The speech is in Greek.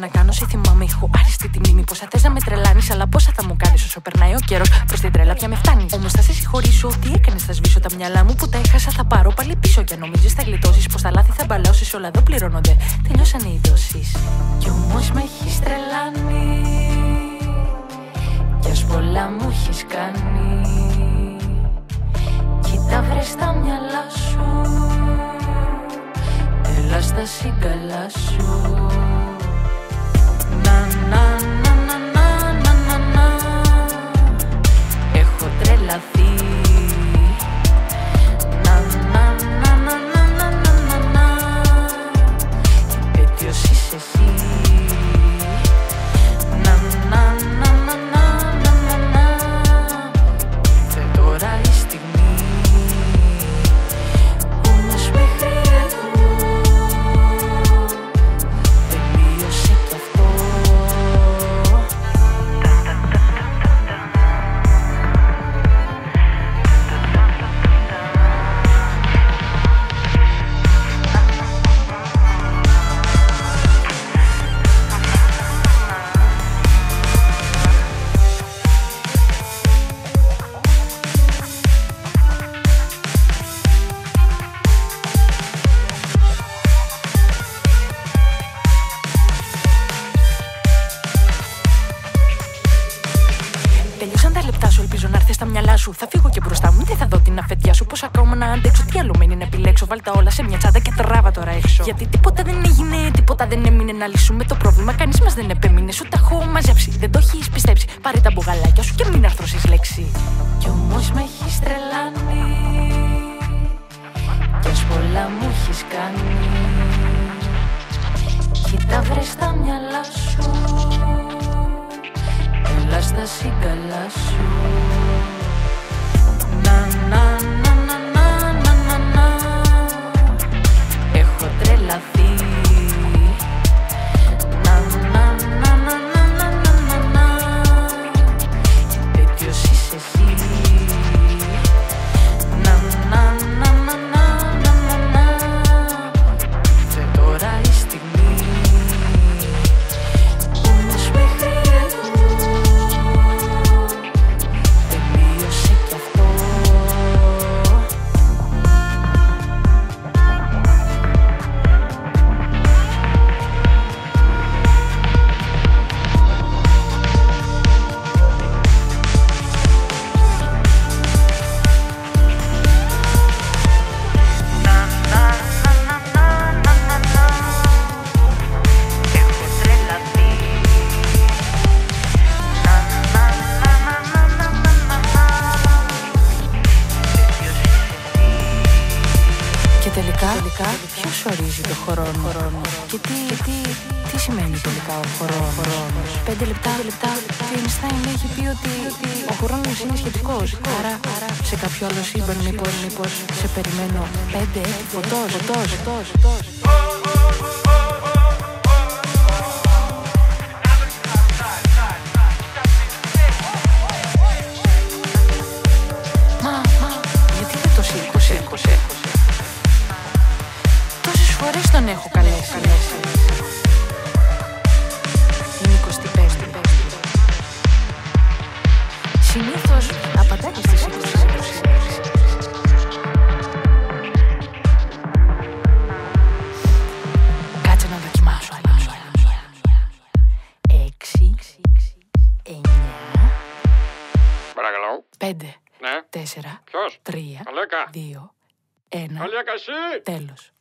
να κάνω, σε θυμάμαι. Έχω άριστη τη μνήμη. Πόσα θες να με τρελάνεις, αλλά πόσα θα μου κάνεις όσο περνάει ο καιρός. Προς την τρέλα πια με φτάνει. Όμως θα σε συγχωρήσω. Τι έκανες, θα σβήσω τα μυαλά μου που τα έχασα. Θα πάρω πάλι πίσω. Και αν νομίζεις θα γλιτώσεις, πως τα λάθη θα μπαλώσεις. Όλα εδώ πληρώνονται. Τελειώσανε οι δόσεις. Κι όμως με έχεις τρελάνει. Κι ας πολλά μου έχεις κάνει. Κοίτα βρες τα μυαλά σου. Έλα στα σύγκαλα σου. Να, να, να, να, να, να, να, να. Έχω τρελαθεί. Να, να, να, να, να, να, να, να. Επέτειος είσαι εσύ. Να, να, να, να, να, να, να. Ήρθε τώρα η στιγμή. Όμως μέχρι εδώ τελείωσε κι αυτό. Τελειώσαν τα λεπτά σου, ελπίζω να έρθει στα μυαλά σου. Θα φύγω και μπροστά μου, δεν θα δω την αφεντιά σου. Πώς ακόμα να αντέξω, τι άλλο μένει να επιλέξω. Βάλ τα όλα σε μια τσάντα και τράβα τώρα έξω. Γιατί τίποτα δεν έγινε, τίποτα δεν έμεινε να λύσουμε το πρόβλημα. Κανείς μας δεν επέμεινε, σου τα έχω μαζέψει. Δεν το έχεις πιστέψει. Πάρε τα μπουγαλάκια σου και μην αρθρώσεις λέξη. Κι όμως με έχεις τρελάνει. Κι ας πολλά μου έχεις κάνει. Κοίτα βρες τα μυαλά σου. Έλα στα σύγκαλα σου. Να, να, να, να, να, να, να, να. Έχω τρελαθεί. Να, να, να, να, να, να, να, να. Επέτειος είσαι εσύ. Να, να, να, να, να, να, να. Ήρθε τώρα η στιγμή. Όμως μέχρι εδώ τελείωσε κι αυτό. Έχω τρελαθεί. Και τελικά, ποιος ορίζει το χρόνο? Και τι σημαίνει τελικά ο χρόνος? 5 λεπτά, ο Einstein έχει πει ότι ο χρόνος είναι σχετικός. Άρα σε κάποιο άλλο σύμπαν μήπως σε περιμένω 5 έτη φωτός. Μα, γιατί δεν το σήκωσε? Τόσες φορές τον έχω καλέσει. Είναι 25η. Συνήθως απαντάει στις 20. Κάτσε να δοκιμάσω. 6, 9. Παρακαλώ. 5, Ναι. 4, Ποιος? 3, Αλέκα. 2, 1. Αλέκα εσύ. Τέλος.